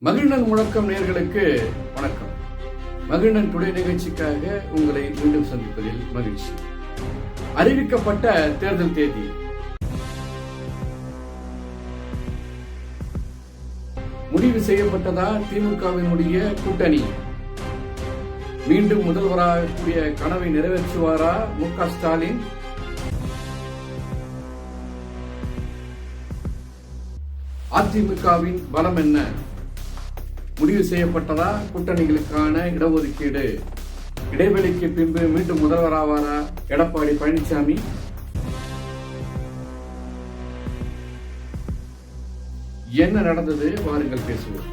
மகிழ்நன் முழக்கம் நேயர்களுக்கு வணக்கம். மகிழ்நன் டுடே நிகழ்ச்சிக்காக உங்களை மீண்டும் சந்திப்பதில் மகிழ்ச்சி. அறிவிக்கப்பட்ட தேர்தல் தேதி முடிவு செய்யப்பட்டதா? திமுகவினுடைய கூட்டணி மீண்டும் முதல்வராகக்கூடிய கனவை நிறைவேற்றுவாரா மு.க. ஸ்டாலின்? அதிமுகவின் பலம் என்ன? முடிவு செய்யப்பட்டதா? கூட்டணிகளுக்கான இடஒதுக்கீடு இடைவெளிக்கு பின்பு மீண்டும் முதல்வராவாரா எடப்பாடி பழனிசாமி? என்ன நடந்தது? வாருங்கள் பேசுவோம்.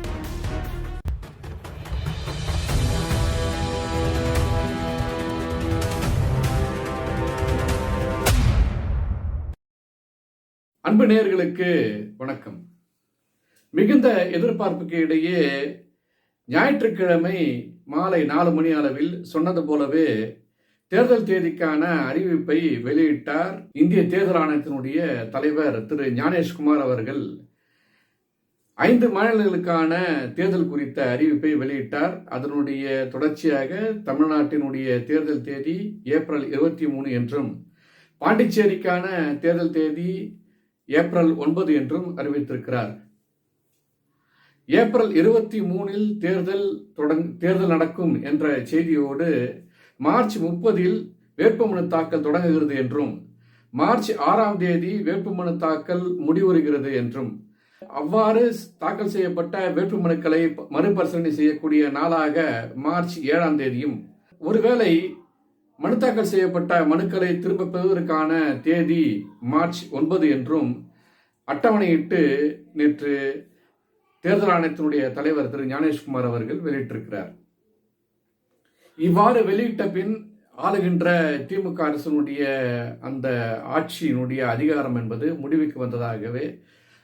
அன்பு நேயர்களுக்கு வணக்கம். மிகுந்த எதிர்பார்ப்புக்கு இடையே ஞாயிற்றுக்கிழமை மாலை 4 மணி அளவில் சொன்னது போலவே தேர்தல் தேதிக்கான அறிவிப்பை வெளியிட்டார் இந்திய தேர்தல் ஆணையத்தினுடைய தலைவர் திரு ஞானேஷ்குமார் அவர்கள். 5 மாநிலங்களுக்கான தேர்தல் குறித்த அறிவிப்பை வெளியிட்டார். அதனுடைய தொடர்ச்சியாக தமிழ்நாட்டினுடைய தேர்தல் தேதி ஏப்ரல் 23 என்றும், பாண்டிச்சேரிக்கான தேர்தல் தேதி ஏப்ரல் 9 என்றும் அறிவித்திருக்கிறார். ஏப்ரல் 23 தேர்தல் நடக்கும் என்ற செய்தியோடு மார்ச் 30 வேட்புமனு தாக்கல் தொடங்குகிறது என்றும், மார்ச் 6 வேட்புமனு தாக்கல் முடிவுறுகிறது என்றும், அவ்வாறு தாக்கல் செய்யப்பட்ட வேட்புமனுக்களை மறுபரிசீலனை செய்யக்கூடிய நாளாக மார்ச் 7 ஒருவேளை மனு தாக்கல் செய்யப்பட்ட மனுக்களை திரும்ப பெறுவதற்கான தேதி மார்ச் 9 என்றும் அட்டவணையிட்டு நேற்று தேர்தல் ஆணையத்தினுடைய தலைவர் திரு ஞானேஷ்குமார் அவர்கள் வெளியிட்டிருக்கிறார். இவ்வாறு வெளியிட்ட பின் ஆளுகின்ற திமுக அரசினுடைய அந்த ஆட்சியினுடைய அதிகாரம் என்பது முடிவுக்கு வந்ததாகவே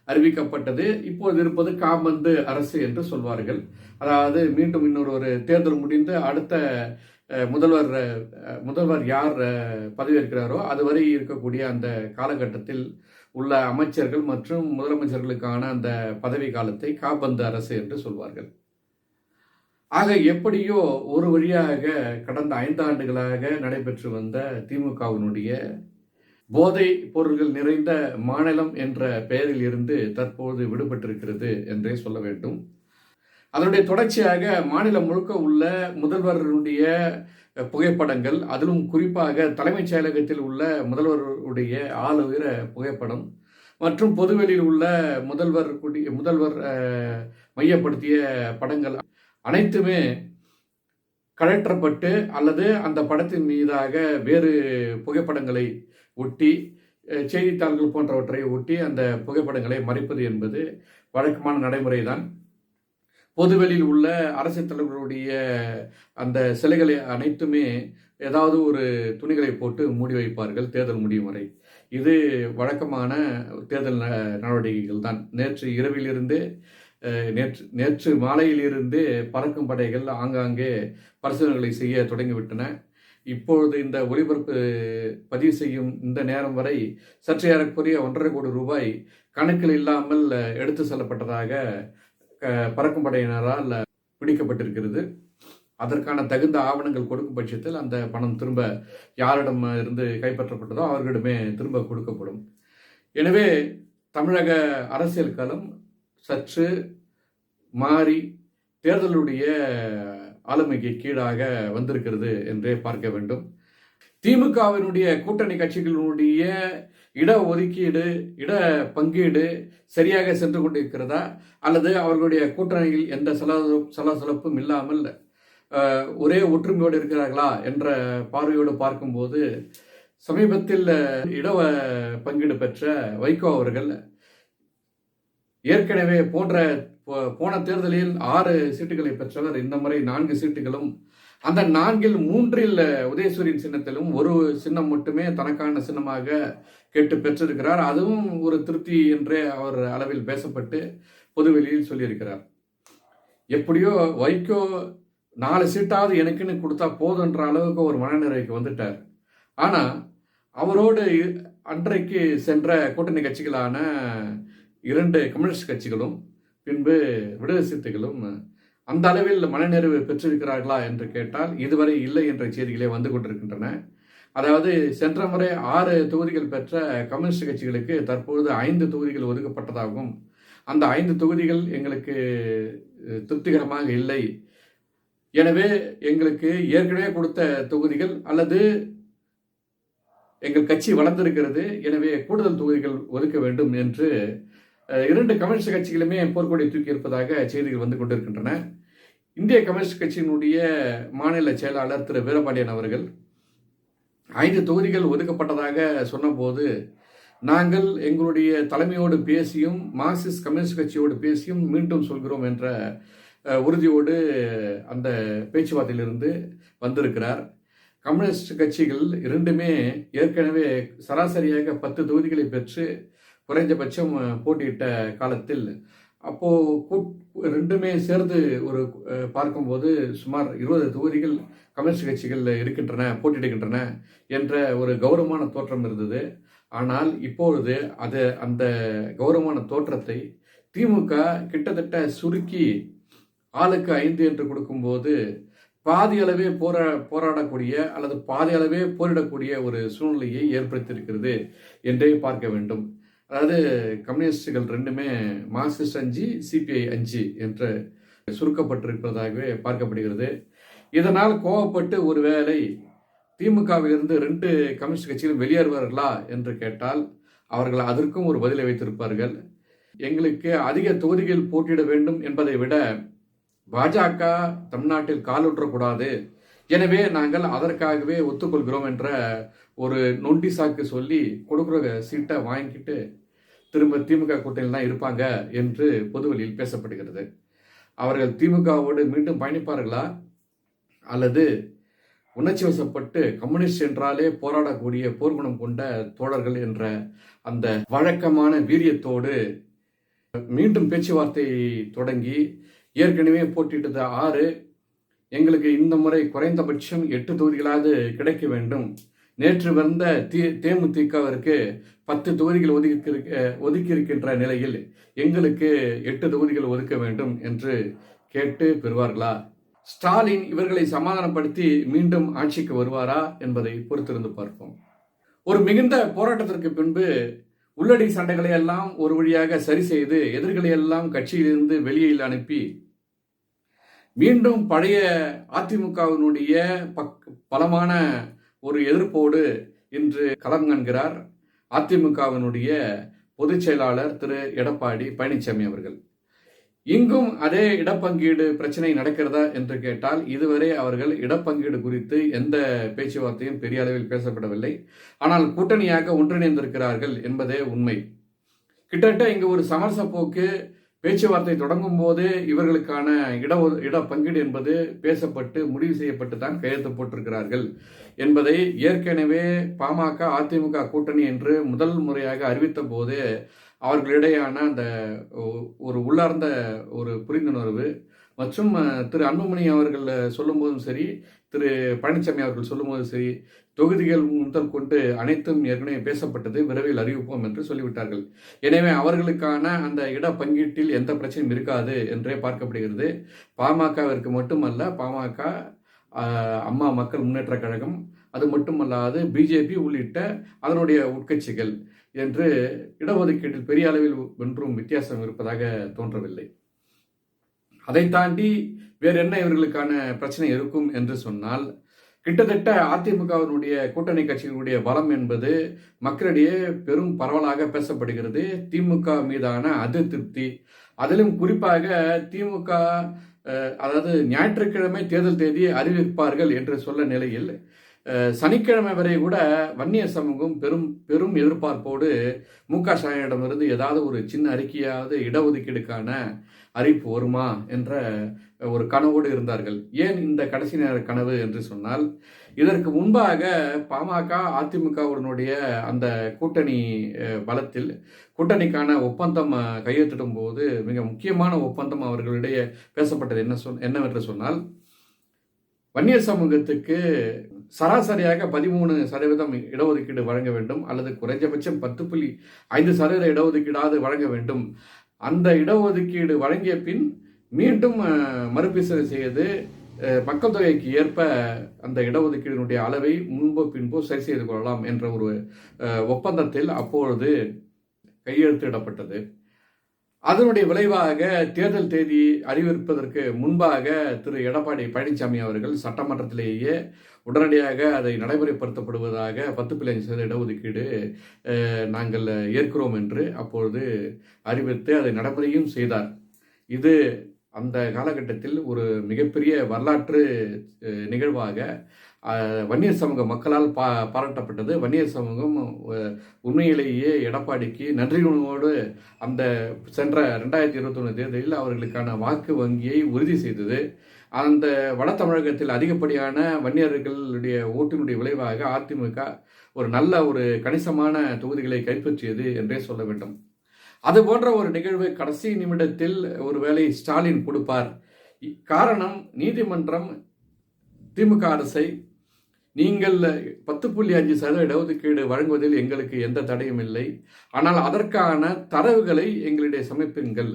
அறிவிக்கப்பட்டது. இப்போது இருப்பது காபந்து அரசு என்று சொல்வார்கள். அதாவது மீண்டும் இன்னொரு தேர்தல் முடிந்து அடுத்த முதல்வர் யார் பதவியேற்கிறாரோ அதுவரை இருக்கக்கூடிய அந்த காலகட்டத்தில் உள்ள அமைச்சர்கள் மற்றும் முதலமைச்சர்களுக்கான அந்த பதவி காலத்தை காபந்து அரசு என்று சொல்வார்கள். ஆக எப்படியோ ஒரு வழியாக கடந்த 5 ஆண்டுகளாக நடைபெற்று வந்த திமுகவினுடைய போதை பொருள்கள் நிறைந்த மாநிலம் என்ற பெயரில் இருந்து தற்போது விடுபட்டிருக்கிறது என்றே சொல்ல வேண்டும். அதனுடைய தொடர்ச்சியாக மாநிலம் முழுக்க உள்ள முதல்வருடைய புகைப்படங்கள், அதிலும் குறிப்பாக தலைமைச் செயலகத்தில் உள்ள முதல்வருடைய ஆளுயர புகைப்படம் மற்றும் பொதுவெளியில் உள்ள முதல்வர் மையப்படுத்திய படங்கள் அனைத்துமே கழற்றப்பட்டு அல்லது அந்த படத்தின் மீதாக வேறு புகைப்படங்களை ஒட்டி, செய்தித்தாள்கள் போன்றவற்றை ஒட்டி அந்த புகைப்படங்களை மறைப்பது என்பது வழக்கமான நடைமுறைதான். பொதுவெளியில் உள்ள அரசியல் தலைவர்களுடைய அந்த சிலைகளை அனைத்துமே ஏதாவது ஒரு துணிகளை போட்டு மூடி வைப்பார்கள் தேர்தல் முடியும் வரை. இது வழக்கமான தேர்தல் நடவடிக்கைகள் தான். நேற்று மாலையிலிருந்து பறக்கும் படைகள் ஆங்காங்கே பரிசோதனைகளை செய்ய தொடங்கிவிட்டன. இப்பொழுது இந்த ஒளிபரப்பு பதிவு செய்யும் இந்த நேரம் வரை சற்று ஏறக்குறைய 1.5 கோடி ரூபாய் கணக்கில் இல்லாமல் எடுத்து செல்லப்பட்டதாக பறக்கும் படையினரால் பிடிக்கப்பட்டிருக்கிறது. அதற்கான தகுந்த ஆவணங்கள் கொடுக்கும் பட்சத்தில் அந்த பணம் திரும்ப யாரிடம் இருந்து கைப்பற்றப்பட்டதோ அவர்களிடமே திரும்ப கொடுக்கப்படும். எனவே தமிழக அரசியல் களம் சற்று மாறி தேர்தலுடைய ஆளுமைக்கு கீழாக வந்திருக்கிறது என்றே பார்க்க வேண்டும். திமுகவினுடைய கூட்டணி கட்சிகளுடைய இட ஒதுக்கீடு, இட பங்கீடு சரியாக சென்று கொண்டிருக்கிறதா அல்லது அவர்களுடைய கூட்டணியில் எந்த சலசலப்பும் இல்லாமல் ஒரே ஒற்றுமையோடு இருக்கிறார்களா என்ற பார்வையோடு பார்க்கும்போது, சமீபத்தில் இட பங்கீடு பெற்ற வைகோ அவர்கள் ஏற்கனவே போன தேர்தலில் 6 சீட்டுகளை பெற்றவர். இந்த முறை 4 சீட்டுகளும், அந்த 4ல் 3ல் உதயசூரியன் சின்னத்திலும் ஒரு சின்னம் மட்டுமே தனக்கான சின்னமாக கேட்டு பெற்றிருக்கிறார். அதுவும் ஒரு திருப்தி என்றே அவர் அளவில் பேசப்பட்டு பொதுவெளியில் சொல்லியிருக்கிறார். எப்படியோ வைகோ 4 சீட்டாவது எனக்குன்னு கொடுத்தா போதுன்ற அளவுக்கு ஒரு மனநிறைவுக்கு வந்துட்டார். ஆனால் அவரோடு அன்றைக்கு சென்ற கூட்டணி கட்சிகளான 2 கம்யூனிஸ்ட் கட்சிகளும் பின்பு விடுதலை சிறுத்தைகளும் அந்த அளவில் மனநிறைவு பெற்றிருக்கிறார்களா என்று கேட்டால் இதுவரை இல்லை என்ற செய்திகளே வந்து கொண்டிருக்கின்றன. அதாவது சென்ற முறை 6 தொகுதிகள் பெற்ற கம்யூனிஸ்ட் கட்சிகளுக்கு தற்பொழுது 5 தொகுதிகள் ஒதுக்கப்பட்டதாகவும் அந்த 5 தொகுதிகள் எங்களுக்கு திருப்திகரமாக இல்லை, எனவே எங்களுக்கு ஏற்கனவே கொடுத்த தொகுதிகள் அல்லது எங்கள் கட்சி வளர்ந்திருக்கிறது, எனவே கூடுதல் தொகுதிகள் ஒதுக்க வேண்டும் என்று 2 கம்யூனிஸ்ட் கட்சிகளுமே போர்க்கொடி தூக்கி இருப்பதாக செய்திகள் வந்து கொண்டிருக்கின்றன. இந்திய கம்யூனிஸ்ட் கட்சியினுடைய மாநில செயலாளர் திரு வீரபாண்டியன் அவர்கள் 5 தொகுதிகள் ஒதுக்கப்பட்டதாக சொன்னபோது, நாங்கள் எங்களுடைய தலைமையோடு பேசியும் மார்க்சிஸ்ட் கம்யூனிஸ்ட் கட்சியோடு பேசியும் மீண்டும் சொல்கிறோம் என்ற உறுதியோடு அந்த பேச்சுவார்த்தையிலிருந்து வந்திருக்கிறார். கம்யூனிஸ்ட் கட்சிகள் இரண்டுமே ஏற்கனவே சராசரியாக 10 தொகுதிகளை பெற்று குறைந்தபட்சம் போட்டியிட்ட காலத்தில் ரெண்டுமே சேர்ந்து ஒரு பார்க்கும்போது சுமார் 20 தொகுதிகள் கம்யூனிஸ்ட் கட்சிகள் இருக்கின்றன, போட்டியிடுகின்றன என்ற ஒரு கௌரவமான தோற்றம் இருந்தது. ஆனால் இப்பொழுது அந்த கௌரவமான தோற்றத்தை திமுக கிட்டத்தட்ட சுருக்கி ஆளுக்கு 5 என்று கொடுக்கும்போது பாதி அளவே போராடக்கூடிய அல்லது பாதி அளவே போரிடக்கூடிய ஒரு சூழ்நிலையை ஏற்படுத்தியிருக்கிறது என்றே பார்க்க வேண்டும். அதாவது கம்யூனிஸ்டுகள் ரெண்டுமே மார்க்சிஸ்ட் 5 சிபிஐ 5 என்று சுருக்கப்பட்டிருப்பதாகவே பார்க்கப்படுகிறது. இதனால் கோவப்பட்டு ஒருவேளை திமுகவிலிருந்து 2 கம்யூனிஸ்ட் கட்சிகளும் வெளியேறுவார்களா என்று கேட்டால் அவர்கள் அதற்கும் ஒரு பதிலை வைத்திருப்பார்கள். எங்களுக்கு அதிக தொகுதிகள் போட்டியிட வேண்டும் என்பதை விட பாஜக தமிழ்நாட்டில் காலூற்றக்கூடாது, எனவே நாங்கள் அதற்காகவே ஒத்துக்கொள்கிறோம் என்ற ஒரு நொண்டி சாக்கு சொல்லி கொடுக்குற சீட்டை வாங்கிக்கிட்டு திரும்ப திமுக கூட்டணியில் தான் இருப்பாங்க என்று பொதுவெளியில் பேசப்படுகிறது. அவர்கள் திமுகவோடு மீண்டும் பயணிப்பார்களா அல்லது உணர்ச்சி வசப்பட்டு கம்யூனிஸ்ட் என்றாலே போராடக்கூடிய போர்க்குணம் கொண்ட தோழர்கள் என்ற அந்த வழக்கமான வீரியத்தோடு மீண்டும் பேச்சுவார்த்தை தொடங்கி ஏற்கனவே போட்டியிட்டது 6, எங்களுக்கு இந்த முறை குறைந்தபட்சம் 8 தொகுதிகளாவது கிடைக்க வேண்டும், நேற்று வந்த தேமுதிகவிற்கு 10 தொகுதிகள் ஒதுக்கி இருக்கின்ற நிலையில் எங்களுக்கு 8 தொகுதிகள் ஒதுக்க வேண்டும் என்று கேட்டு பெறுவார்களா? ஸ்டாலின் இவர்களை சமாதானப்படுத்தி மீண்டும் ஆட்சிக்கு வருவாரா என்பதை பொறுத்திருந்து பார்ப்போம். ஒரு மிகுந்த போராட்டத்திற்கு பின்பு உள்ளடி சண்டைகளை எல்லாம் ஒரு வழியாக சரி செய்து எதிர்களை எல்லாம் கட்சியிலிருந்து வெளியில் அனுப்பி மீண்டும் பழைய அதிமுகவினுடைய பலமான ஒரு எதிர்ப்போடு இன்று களம் காண்கிறார் அதிமுகவினுடைய பொதுச் செயலாளர் திரு எடப்பாடி பழனிசாமி அவர்கள். இங்கும் அதே இடப்பங்கீடு பிரச்சனை நடக்கிறதா என்று கேட்டால் இதுவரை அவர்கள் இடப்பங்கீடு குறித்து எந்த பேச்சுவார்த்தையும் பெரிய அளவில் பேசப்படவில்லை. ஆனால் கூட்டணியாக ஒன்றிணைந்திருக்கிறார்கள் என்பதே உண்மை. கிட்டத்தட்ட இங்கு ஒரு சமரச போக்கு பேச்சுவார்த்தை தொடங்கும் போது இவர்களுக்கான இடப்பங்கீடு என்பது பேசப்பட்டு முடிவு செய்யப்பட்டு தான் கையெழுத்து போட்டிருக்கிறார்கள் என்பதை ஏற்கனவே பாமக அதிமுக கூட்டணி என்று முதல் முறையாக அறிவித்த போது அவர்களிடையான அந்த ஒரு உள்ளார்ந்த ஒரு புரிந்துணர்வு மற்றும் திரு அன்புமணி அவர்கள் சொல்லும்போதும் சரி, திரு பழனிசாமி அவர்கள் சொல்லும்போதும் சரி, தொகுதிகள் முதல் கொண்டு அனைத்தும் ஏற்கனவே பேசப்பட்டது, விரைவில் அறிவிப்போம் என்று சொல்லிவிட்டார்கள். எனவே அவர்களுக்கான அந்த இட பங்கீட்டில் எந்த பிரச்சனையும் இருக்காது என்றே பார்க்கப்படுகிறது. பாமகவிற்கு மட்டுமல்ல, பாமக, அம்மா மக்கள் முன்னேற்ற கழகம், அது மட்டுமல்லாது பிஜேபி உள்ளிட்ட அதனுடைய உட்கட்சிகள் என்று இடஒதுக்கீட்டில் பெரிய அளவில் ஒன்றும் வித்தியாசம் இருப்பதாக தோன்றவில்லை. அதை தாண்டி வேறு என்ன இவர்களுக்கான பிரச்சனை இருக்கும் என்று சொன்னால், கிட்டத்தட்ட அதிமுகவினுடைய கூட்டணி கட்சிகளுடைய பலம் என்பது மக்களிடையே பெரும் பரவலாக பேசப்படுகிறது. திமுக மீதான அதிருப்தி, அதிலும் குறிப்பாக திமுக அதாவது ஞாயிற்றுக்கிழமை தேர்தல் தேதி அறிவிப்பார்கள் என்று சொல்ல நிலையில் சனிக்கிழமை வரை கூட வன்னியர் சமூகம் பெரும் எதிர்பார்ப்போடு மு.க. ஸ்டாலினிடமிருந்து ஏதாவது ஒரு சின்ன அறிக்கையாவது இடஒதுக்கீடுக்கான அறிவிப்பு வருமா என்ற ஒரு கனவோடு இருந்தார்கள். ஏன் இந்த கடைசி நேர கனவு என்று சொன்னால், இதற்கு முன்பாக பாமக அதிமுகவுடனுடைய அந்த கூட்டணி பலத்தில் கூட்டணிக்கான ஒப்பந்தம் கையெழுத்திடும் போது மிக முக்கியமான ஒப்பந்தம் அவர்களிடையே பேசப்பட்டது என்னவென்று சொன்னால், வன்னியர் சமூகத்துக்கு சராசரியாக 13% இடஒதுக்கீடு வழங்க வேண்டும் அல்லது குறைஞ்சபட்சம் 10.5% இடஒதுக்கீடாவது வழங்க வேண்டும். அந்த இடஒதுக்கீடு வழங்கிய பின் மீண்டும் மறுபரிசீலனை செய்து மக்கள் தொகைக்கு ஏற்ப அந்த இடஒதுக்கீடினுடைய அளவை முன்போ பின்போ சரி செய்து கொள்ளலாம் என்ற ஒரு ஒப்பந்தத்தில் அப்பொழுது கையெழுத்திடப்பட்டது. அதனுடைய விளைவாக தேர்தல் தேதி அறிவிப்பதற்கு முன்பாக திரு எடப்பாடி பழனிசாமி அவர்கள் சட்டமன்றத்திலேயே உடனடியாக அதை நடைமுறைப்படுத்தப்படுவதாக 10.5% இடஒதுக்கீடு நாங்கள் ஏற்கிறோம் என்று அப்பொழுது அறிவித்து அதை நடைமுறையும் செய்தார். இது அந்த காலகட்டத்தில் ஒரு மிகப்பெரிய வரலாற்று நிகழ்வாக வன்னியர் சமூக மக்களால் பாராட்டப்பட்டது. வன்னியர் சமூகம் உண்மையிலேயே எடப்பாடிக்கு நன்றியுணர்வோடு அந்த சென்ற 2021 தேர்தலில் அவர்களுக்கான வாக்கு வங்கியை உறுதி செய்தது. அந்த வட தமிழகத்தில் அதிகப்படியான வன்னியர்களுடைய ஓட்டினுடைய விளைவாக அதிமுக ஒரு நல்ல ஒரு கணிசமான தொகுதிகளை கைப்பற்றியது என்றே சொல்ல வேண்டும். அது போன்ற ஒரு நிகழ்வு கடைசி நிமிடத்தில் ஒருவேளை ஸ்டாலின் கொடுப்பார். காரணம், நீதிமன்றம் திமுக அரசை நீங்கள் 10.5% இடஒதுக்கீடு வழங்குவதில் எங்களுக்கு எந்த தடையும் இல்லை, ஆனால் அதற்கான தரவுகளை எங்களுடைய சமர்ப்பிங்கள்,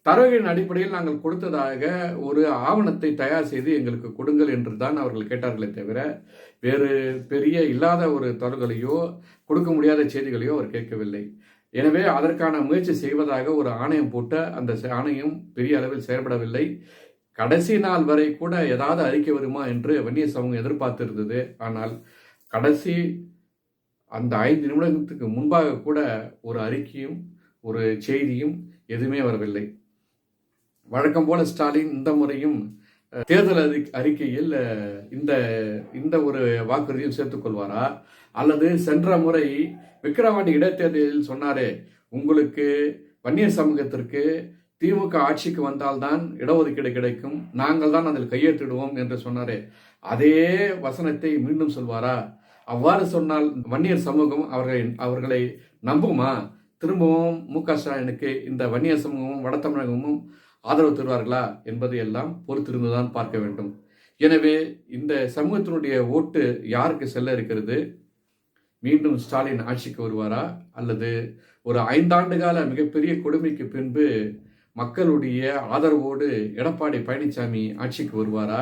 தரவுகளின் அடிப்படையில் நாங்கள் கொடுத்ததாக ஒரு ஆவணத்தை தயார் செய்து எங்களுக்கு கொடுங்கள் என்று தான் அவர்கள் கேட்டார்களே தவிர வேறு பெரிய இல்லாத ஒரு தரவுகளையோ கொடுக்க முடியாத செய்திகளையோ அவர் கேட்கவில்லை. எனவே அதற்கான முயற்சி செய்வதாக ஒரு ஆணையம் போட்ட அந்த ஆணையம் பெரிய அளவில் செயல்படவில்லை. கடைசி நாள் வரை கூட ஏதாவது அறிக்கை வருமா என்று வன்னியர் சமூகம் எதிர்பார்த்திருந்தது. ஆனால் கடைசி அந்த 5 நிமிடத்துக்கு முன்பாக கூட ஒரு அறிக்கையும் ஒரு செய்தியும் எதுவுமே வரவில்லை. வழக்கம் போல ஸ்டாலின் இந்த முறையும் தேர்தல் அறிக்கையில் இந்த ஒரு வாக்குறுதியும் சேர்த்துக்கொள்வாரா, அல்லது சென்ற முறை விக்கிரவாண்டி இடைத்தேர்தலில் சொன்னாரே, உங்களுக்கு வன்னியர் சமூகத்திற்கு திமுக ஆட்சிக்கு வந்தால்தான் இடஒதுக்கீடு கிடைக்கும், நாங்கள் தான் அதில் கையெழுத்திடுவோம் என்று சொன்னாரே, அதே வசனத்தை மீண்டும் சொல்வாரா? அவ்வாறு சொன்னால் வன்னியர் சமூகம் அவர்களை நம்புமா? திரும்பவும் மு.க. ஸ்டாலினுக்கு இந்த வன்னியர் சமூகமும் வட தமிழகமும் ஆதரவு தருவார்களா என்பதை எல்லாம் பொறுத்திருந்துதான் பார்க்க வேண்டும். எனவே இந்த சமூகத்தினுடைய ஓட்டு யாருக்கு செல்ல இருக்கிறது? மீண்டும் ஸ்டாலின் ஆட்சிக்கு வருவாரா, அல்லது ஒரு 5 ஆண்டு கால மிகப்பெரிய கொடுமைக்கு பின்பு மக்களுடைய ஆதரவோடு எடப்பாடி பழனிசாமி ஆட்சிக்கு வருவாரா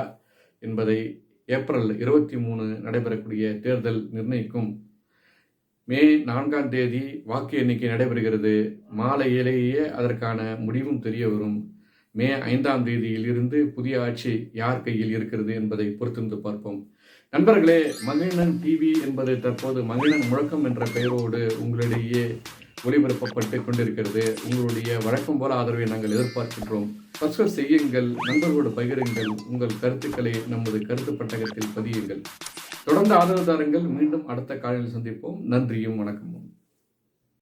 என்பதை ஏப்ரல் 23 நடைபெறக்கூடிய தேர்தல் நிர்ணயிக்கும். மே 4ஆம் தேதி வாக்கு எண்ணிக்கை நடைபெறுகிறது. மாலையிலேயே அதற்கான முடிவும் தெரிய வரும். மே 5ஆம் தேதியில் இருந்து புதிய ஆட்சி யார் கையில் இருக்கிறது என்பதை பொறுத்திருந்து பார்ப்போம். நண்பர்களே, மகிழன் டிவி என்பது தற்போது மகிழன் முழக்கம் என்ற பெயரோடு உங்களிடையே ஒளிபரப்பப்பட்டு கொண்டிருக்கிறது. உங்களுடைய வழக்கம் போல ஆதரவை நாங்கள் எதிர்பார்க்கின்றோம். சப்ஸ்கிரைப் செய்யுங்கள், நண்பர்களோடு பகிருங்கள், உங்கள் கருத்துக்களை நமது கருத்து பட்டகத்தில் பதியுங்கள். தொடர்ந்து ஆதரவு தாருங்கள். மீண்டும் அடுத்த காலையில் சந்திப்போம். நன்றியும் வணக்கமும்.